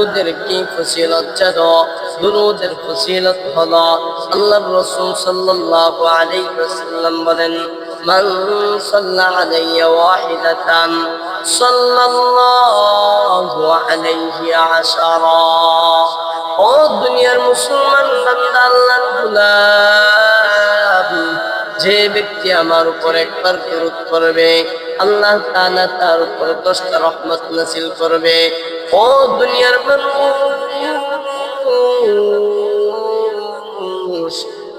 দুরুদের কি ফজিলত জানো? দুরুদের ফজিলত হলো আল্লাহর রাসূল সাল্লাল্লাহু আলাইহি ওয়াসাল্লাম বলেন, মান সাল্লা আলাইয়া ওয়াহিদাতান সাল্লাল্লাহু আলাইহি আশারা। ও দুনিয়ার মুসলমান বান্দা, আল্লাহর গোলাম, যে ব্যক্তি আমার উপর একবার দরুদ করবে, আল্লাহ তাআলা তার উপর 10টা রহমত নাযিল করবে। ও দুনিয়ার মানুষ,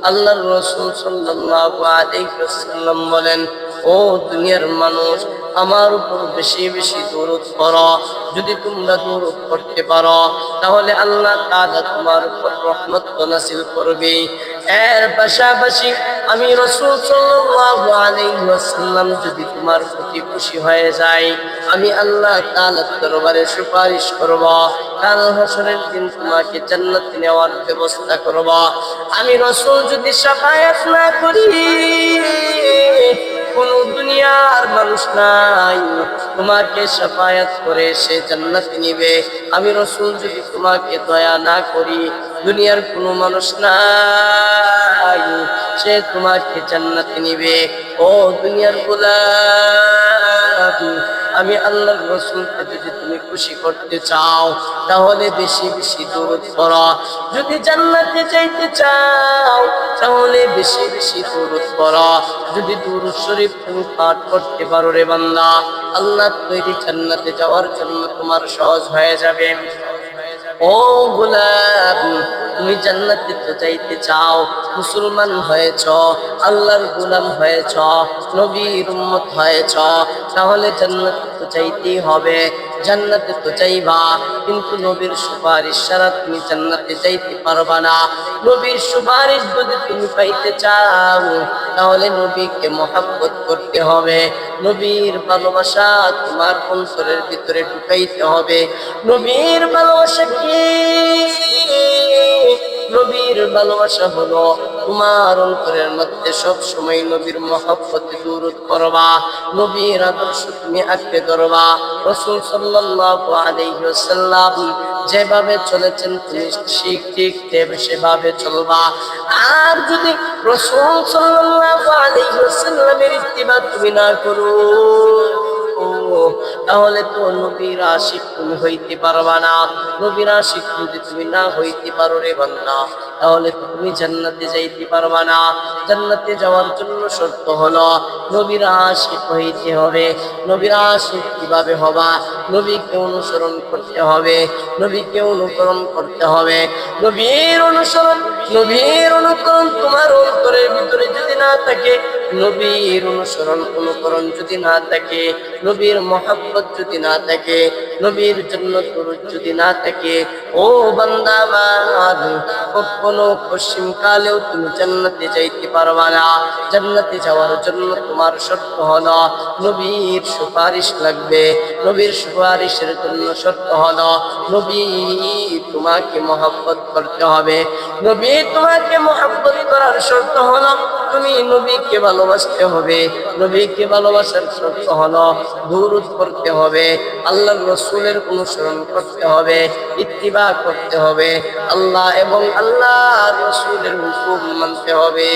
আল্লাহর রাসূল সাল্লাল্লাহু আলাইহি ওয়াসাল্লাম বলেন, ও দুনিয়ার মানুষ, আমার উপর বেশি বেশি দরুদ পড়ো। যদি তোমরা দরুদ পড়তে পারো তাহলে আল্লাহ তাআলা তোমার উপর রহমত নাযিল করবে। এর পাশাপাশি আমি রাসূল সাল্লাল্লাহু আলাইহি ওয়াসাল্লাম যদি তোমার প্রতি খুশি হয়ে যাই, আমি আল্লাহ তাআলার দরবারে সুপারিশ করব, কাল হাসরের দিন তোমাকে জান্নাতে নেওয়ার ব্যবস্থা করব। আমি রাসূল যদি শাফায়াত না করি, কোন দুনিয়ার মানুষ নাই তোমাকে শাফায়াত করে সে জান্নাতে নিবে। আমি রাসূল যদি তোমাকে দয়া না করি, দুনিয়ার কোনো মানুষ নাই সে তোমাকে জান্নাতে নিবে। ও দুনিয়ার গোলাম, আমি আল্লাহর রাসূলকে যদি তুমি খুশি করতে চাও তাহলে বেশি বেশি দরুদ পড়ো। যদি জান্নাতে যাইতে চাও তাহলে বেশি বেশি দরুদ পড়ো। যদি দুরূদ শরীফ তুমি পাঠ করতে পারো রে বান্দা, আল্লাহর তৈরি জান্নাতে যাওয়ার জন্য তোমার সহজ হয়ে যাবে। ও গোলাম, তুমি জান্নাতে তো যাইতে চাও, মুসলমান হয়েছ, আল্লাহর গোলাম হয়েছ, নবীর উম্মত হয়েছ, তাহলে জান্নাতে তো যাইতেই হবে। জান্নাতে তো যাইবা, কিন্তু নবীর সুপারিশ ছাড়া তুমি জান্নাতে যাইতে পারবা না। নবীর সুপারিশ যদি তুমি পাইতে চাও তাহলে নবীকে মহব্বত করতে হবে। নবীর ভালোবাসা তোমার অন্তরের ভিতরে ঢুকাইতে হবে। নবীর ভালোবাসা কি? নবীর ভালোবাসা হলো তোমার অন্তরের মধ্যে সব সময় নবীর মহব্বতে দরুদ করবা, নবীর আদর্শ তুমি আঁকড়ে ধরবা। রাসূল সাল্লাল্লাহু আলাইহি ওয়াসাল্লাম যেভাবে চলেছেন তুমি ঠিক সেভাবে চলবা। আর যদি রাসূল সাল্লাল্লাহু আলাইহি ওয়াসাল্লামের ইত্তিবা তুমি না করো তাহলে তো নবীর আশিক তুমি হইতে পারবা না। নবীর আশিক যদি তুমি না হইতে পারো রে বান্দা, তাহলে তুমি জান্নাতে যাইতে পারবা না। জান্নাতে যাওয়ার জন্য শর্ত হলো নবীর আশিক হইতে হবে। নবীর আশিক কিভাবে হবা? নবীকে অনুসরণ করতে হবে, নবীকে অনুকরণ করতে হবে। নবীর অনুসরণ, নবীর অনুকরণ তোমার অন্তরের ভিতরে যদি না থাকে, নবীর অনুসরণ অনুকরণ যদি না থাকে, নবীর মহব্বত যদি না থাকে, নবীর জন্য দরুদ যদি না থাকে, ও বান্দা আমার, কখনো পশ্চিম কালেও তুমি জান্নাতে যাইতে পারবা না। জান্নাতে যাওয়ার জন্য তোমার শর্ত হলো নবীর সুপারিশ লাগবে। নবীর সুপারিশের জন্য শর্ত হলো নবী তোমাকে মহব্বত করতে হবে। নবী তোমাকে মহব্বত করার শর্ত হলো তুমি নবীকে ভালোবাসতে হবে। নবীকে ভালোবাসার শর্ত হলো দরুদ পড়তে হবে, আল্লাহর রাসূলের অনুসরণ করতে হবে, ইত্তিবা করতে হবে, আল্লাহ এবং আল্লাহর রাসূলের হুকুম মানতে হবে।